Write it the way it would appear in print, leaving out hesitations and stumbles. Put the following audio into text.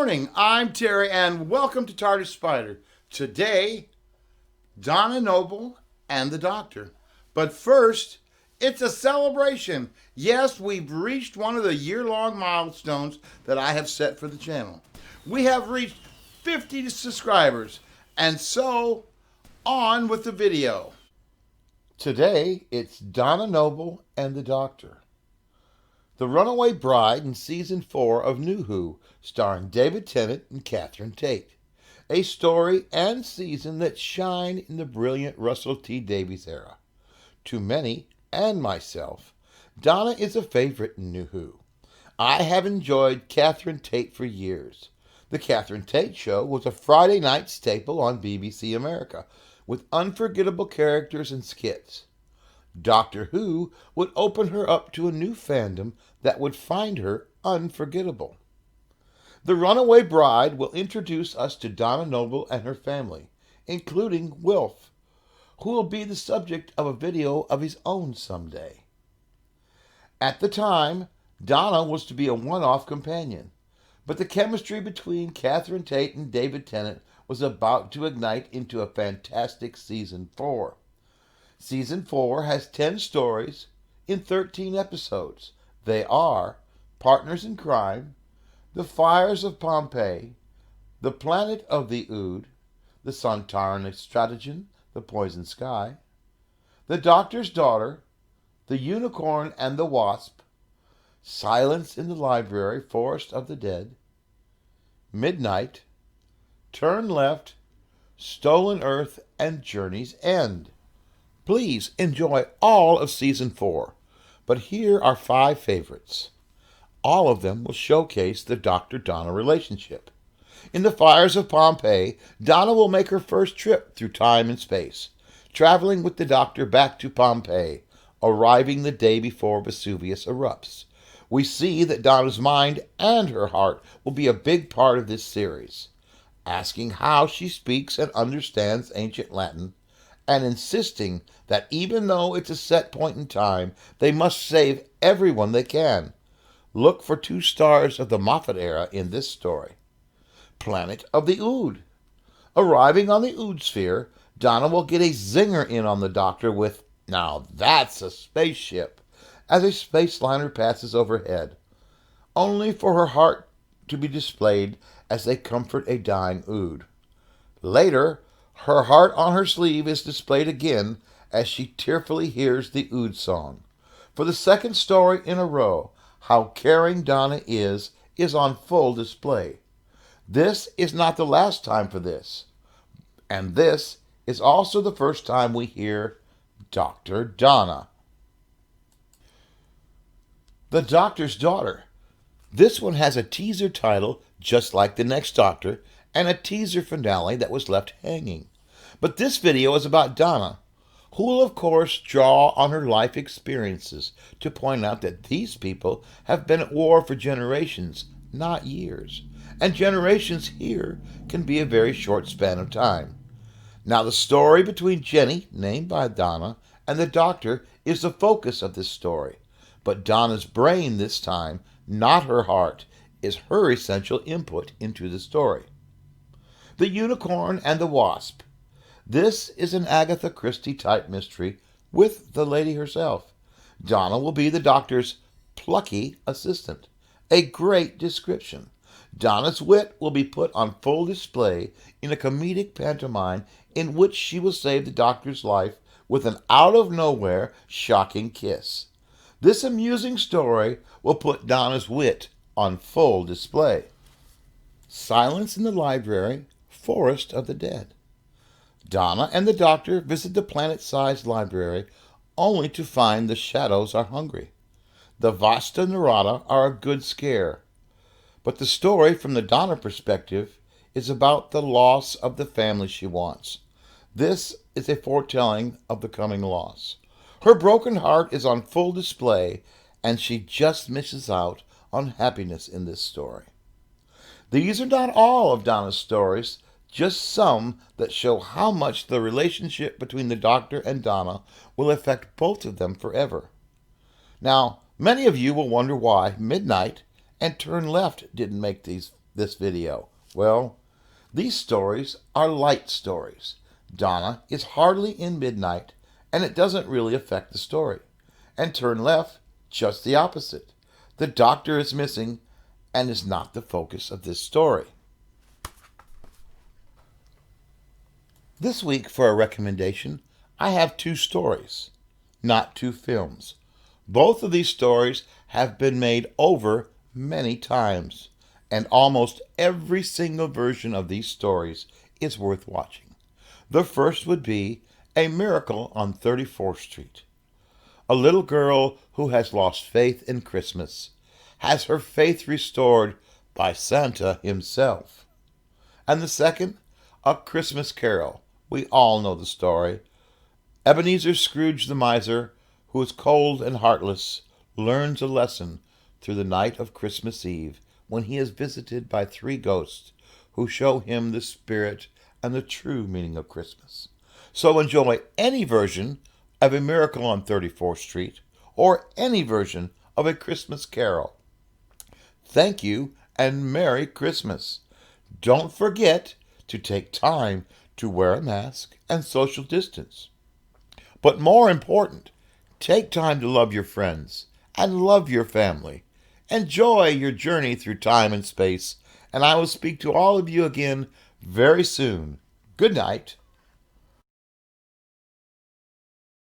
morning, I'm Terry, and welcome to TARDIS Spider. Today, Donna Noble and the Doctor. But first, it's a celebration. Yes, we've reached one of the year-long milestones that I have set for the channel. We have reached 50 subscribers, and so on with the video. Today, it's Donna Noble and the Doctor. The Runaway Bride in Season 4 of New Who, starring David Tennant and Catherine Tate. A story and season that shine in the brilliant Russell T Davies era. To many, and myself, Donna is a favorite in New Who. I have enjoyed Catherine Tate for years. The Catherine Tate Show was a Friday night staple on BBC America, with unforgettable characters and skits. Doctor Who would open her up to a new fandom that would find her unforgettable. The Runaway Bride will introduce us to Donna Noble and her family, including Wilf, who will be the subject of a video of his own someday. At the time, Donna was to be a one-off companion, but the chemistry between Catherine Tate and David Tennant was about to ignite into a fantastic Season 4. Season 4 has 10 stories in 13 episodes. They are Partners in Crime, The Fires of Pompeii, The Planet of the Ood, The Sontaran Stratagen, The Poison Sky, The Doctor's Daughter, The Unicorn and the Wasp, Silence in the Library, Forest of the Dead, Midnight, Turn Left, Stolen Earth, and Journey's End. Please enjoy all of Season 4, but here are 5 favorites. All of them will showcase the Doctor-Donna relationship. In The Fires of Pompeii, Donna will make her first trip through time and space, traveling with the Doctor back to Pompeii, arriving the day before Vesuvius erupts. We see that Donna's mind and her heart will be a big part of this series, asking how she speaks and understands ancient Latin, and insisting that even though it's a set point in time, they must save everyone they can. Look for 2 stars of the Moffat era in this story. Planet of the Ood. Arriving on the Ood sphere, Donna will get a zinger in on the Doctor with, "Now that's a spaceship," as a space liner passes overhead, only for her heart to be displayed as they comfort a dying Ood. Later, her heart on her sleeve is displayed again as she tearfully hears the Ood song. For the second story in a row, How Caring Donna is on full display. This is not the last time for this, and this is also the first time we hear Dr. Donna. The Doctor's Daughter. This one has a teaser title just like the next Doctor, and a teaser finale that was left hanging. But this video is about Donna, who will of course draw on her life experiences to point out that these people have been at war for generations, not years. And generations here can be a very short span of time. Now the story between Jenny, named by Donna, and the Doctor is the focus of this story. But Donna's brain this time, not her heart, is her essential input into the story. The Unicorn and the Wasp. This is an Agatha Christie-type mystery with the lady herself. Donna will be the Doctor's plucky assistant. A great description. Donna's wit will be put on full display in a comedic pantomime in which she will save the Doctor's life with an out-of-nowhere shocking kiss. This amusing story will put Donna's wit on full display. Silence in the Library, Forest of the Dead. Donna and the Doctor visit the planet-sized library only to find the shadows are hungry. The Vasta Narada are a good scare. But the story from the Donna perspective is about the loss of the family she wants. This is a foretelling of the coming loss. Her broken heart is on full display, and she just misses out on happiness in this story. These are not all of Donna's stories, just some that show how much the relationship between the Doctor and Donna will affect both of them forever. Now, many of you will wonder why Midnight and Turn Left didn't make these this video? Well, these stories are light stories. Donna is hardly in midnight, and it doesn't really affect the story. And turn left, just the opposite. The doctor is missing and is not the focus of this story. This week for a recommendation, I have 2 stories, not 2 films. Both of these stories have been made over many times, and almost every single version of these stories is worth watching. The first would be A Miracle on 34th Street. A little girl who has lost faith in Christmas has her faith restored by Santa himself. And the second, A Christmas Carol. We all know the story. Ebenezer Scrooge the miser, who is cold and heartless, learns a lesson through the night of Christmas Eve when he is visited by 3 ghosts who show him the spirit and the true meaning of Christmas. So enjoy any version of A Miracle on 34th Street or any version of A Christmas Carol. Thank you and Merry Christmas. Don't forget to take time to wear a mask and social distance. But more important, take time to love your friends and love your family. Enjoy your journey through time and space, and I will speak to all of you again very soon. Good night.